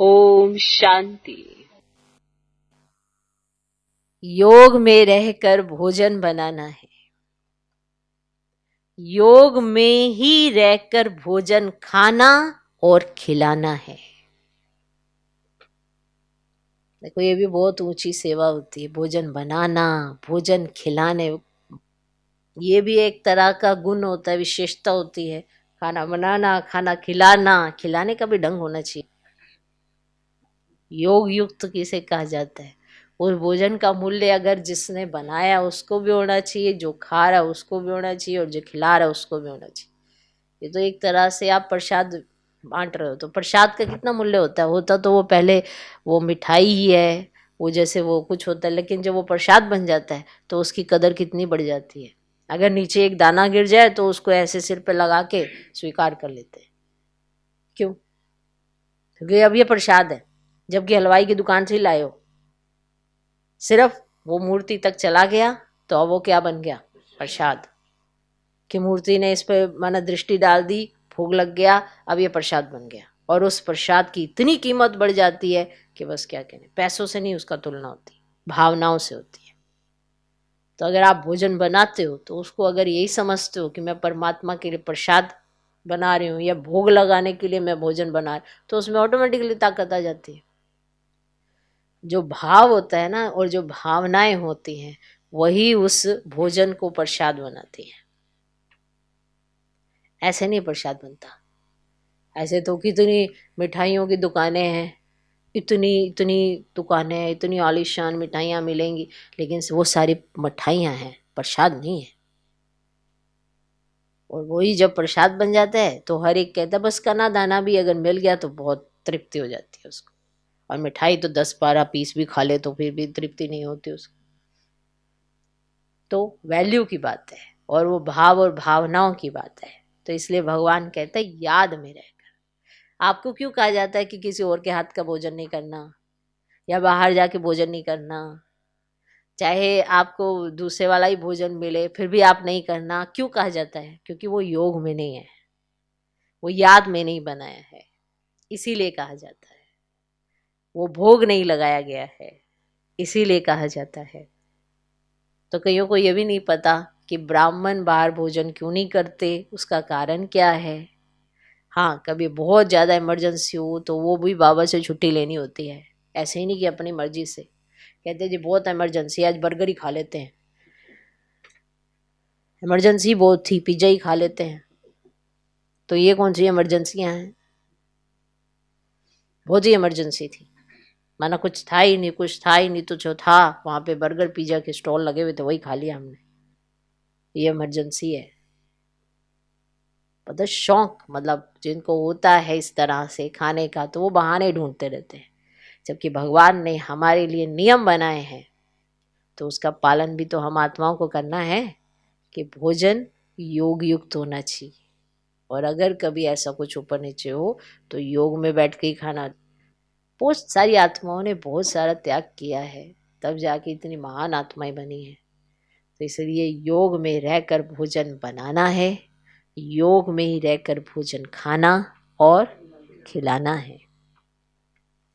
ओम शांति। योग में रहकर भोजन बनाना है। योग में ही रहकर भोजन खाना और खिलाना है। देखो, ये भी बहुत ऊंची सेवा होती है, भोजन बनाना, भोजन खिलाने। ये भी एक तरह का गुण होता है, विशेषता होती है। खाना बनाना, खाना खिलाना, खिलाने का भी ढंग होना चाहिए। योग युक्त किसे कहा जाता है? उस भोजन का मूल्य अगर जिसने बनाया उसको भी होना चाहिए, जो खा रहा है उसको भी होना चाहिए, और जो खिला रहा है उसको भी होना चाहिए। ये तो एक तरह से आप प्रसाद बांट रहे हो, तो प्रसाद का कितना मूल्य होता है? होता तो वो पहले वो मिठाई ही है, वो जैसे वो कुछ होता है, लेकिन जब वो प्रसाद बन जाता है तो उसकी कदर कितनी बढ़ जाती है। अगर नीचे एक दाना गिर जाए तो उसको ऐसे सिर पे लगा के स्वीकार कर लेते हैं। क्यों? क्योंकि अब ये प्रसाद है, जबकि हलवाई की दुकान से ही लाए हो। सिर्फ वो मूर्ति तक चला गया तो अब वो क्या बन गया? प्रसाद। कि मूर्ति ने इस पे माना दृष्टि डाल दी, भोग लग गया, अब ये प्रसाद बन गया। और उस प्रसाद की इतनी कीमत बढ़ जाती है कि बस क्या कहने। पैसों से नहीं उसका तुलना होती, भावनाओं से होती है। तो अगर आप भोजन बनाते हो तो उसको अगर यही समझते हो कि मैं परमात्मा के लिए प्रसाद बना रही हूँ या भोग लगाने के लिए मैं भोजन बना रही हूँ, तो उसमें ऑटोमेटिकली ताकत आ जाती है। जो भाव होता है ना, और जो भावनाएं होती हैं, वही उस भोजन को प्रसाद बनाती है। ऐसे नहीं प्रसाद बनता। ऐसे तो कितनी मिठाइयों की दुकानें हैं, इतनी इतनी दुकानें हैं, इतनी आलीशान मिठाइयाँ मिलेंगी, लेकिन वो सारी मिठाइयाँ हैं, प्रसाद नहीं है। और वही जब प्रसाद बन जाता है तो हर एक कहता है बस कना दाना भी अगर मिल गया तो बहुत तृप्ति हो जाती है उसको। और मिठाई तो 10-12 पीस भी खा ले तो फिर भी तृप्ति नहीं होती उसको। तो वैल्यू की बात है, और वो भाव और भावनाओं की बात है। तो इसलिए भगवान कहते हैं याद में रहे। आपको क्यों कहा जाता है कि किसी और के हाथ का भोजन नहीं करना, या बाहर जाके भोजन नहीं करना? चाहे आपको दूसरे वाला ही भोजन मिले फिर भी आप नहीं करना, क्यों कहा जाता है? क्योंकि वो योग में नहीं है, वो याद में नहीं बनाया है, इसीलिए कहा जाता है। वो भोग नहीं लगाया गया है, इसीलिए कहा जाता है। तो कईयों को ये भी नहीं पता कि ब्राह्मण बाहर भोजन क्यों नहीं करते, उसका कारण क्या है। हाँ, कभी बहुत ज़्यादा इमरजेंसी हो तो वो भी बाबा से छुट्टी लेनी होती है। ऐसे ही नहीं कि अपनी मर्जी से कहते जी बहुत इमरजेंसी, आज बर्गर ही खा लेते हैं, इमरजेंसी बहुत थी, पिज्जा ही खा लेते हैं। तो ये कौन सी इमरजेंसियां हैं? बहुत ही इमरजेंसी थी, माना कुछ था ही नहीं, कुछ था ही नहीं, तो जो था वहाँ पे बर्गर पिज्जा के स्टॉल लगे हुए थे वही खा लिया हमने, ये इमरजेंसी है। पता, शौक मतलब जिनको होता है इस तरह से खाने का, तो वो बहाने ढूंढते रहते हैं। जबकि भगवान ने हमारे लिए नियम बनाए हैं, तो उसका पालन भी तो हम आत्माओं को करना है कि भोजन योग युक्त होना चाहिए। और अगर कभी ऐसा कुछ ऊपर नीचे हो तो योग में बैठ के ही खाना। बहुत सारी आत्माओं ने बहुत सारा त्याग किया है, तब जाके इतनी महान आत्माएं बनी है। तो इसलिए योग में रहकर भोजन बनाना है, योग में ही रहकर भोजन खाना और खिलाना है।